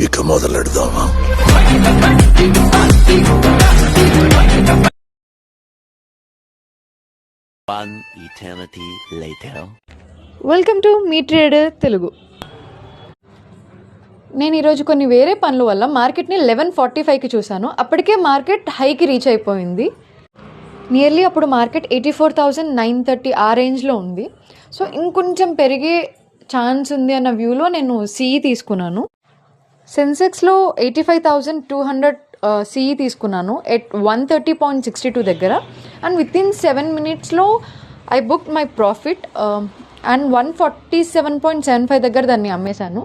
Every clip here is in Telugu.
ఇక మొదలెడదామా? One eternity later. Welcome to me trader Telugu. నేను ఈరోజు కొన్ని వేరే పనుల వల్ల మార్కెట్ని 11:45కి చూశాను. అప్పటికే మార్కెట్ హైకి రీచ్ అయిపోయింది. నియర్లీ అప్పుడు మార్కెట్ 84,930 ఆ రేంజ్లో ఉంది. సో ఇంకొంచెం పెరిగే ఛాన్స్ ఉంది అన్న వ్యూలో నేను సిఈ తీసుకున్నాను. సెన్సెక్స్లో 85,200 సిఈ తీసుకున్నాను ఎట్ 130.62 దగ్గర. అండ్ విత్ ఇన్ 7 minutesలో I book my profit and 147.75 దగ్గర దాన్ని అమ్మేశాను.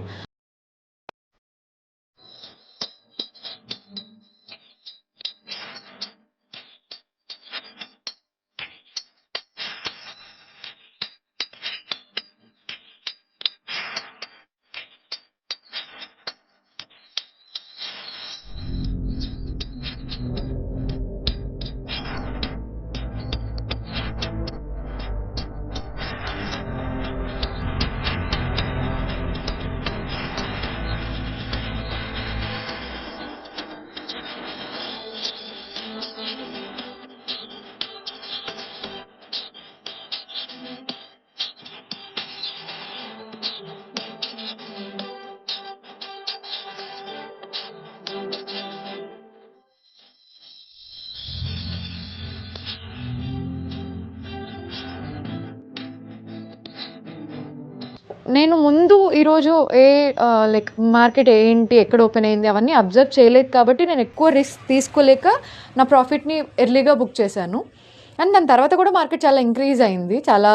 నేను ముందు ఈరోజు లైక్ మార్కెట్ ఏంటి, ఎక్కడ ఓపెన్ అయింది అవన్నీ అబ్జర్వ్ చేయలేదు కాబట్టి నేను ఎక్కువ రిస్క్ తీసుకోలేక నా ప్రాఫిట్ని ఎర్లీగా బుక్ చేశాను. అండ్ దాని తర్వాత కూడా మార్కెట్ చాలా ఇంక్రీజ్ అయింది, చాలా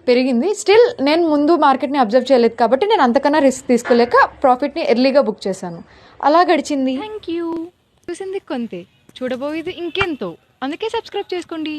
పెరిగింది. స్టిల్ నేను ముందు మార్కెట్ని అబ్జర్వ్ చేయలేదు కాబట్టి నేను అంతకన్నా రిస్క్ తీసుకోలేక ప్రాఫిట్ని ఎర్లీగా బుక్ చేశాను. అలా గడిచింది. Thank you. చూసింది కొంతే, చూడబోయేది ఇంకెంతో. అందుకే సబ్స్క్రైబ్ చేసుకోండి.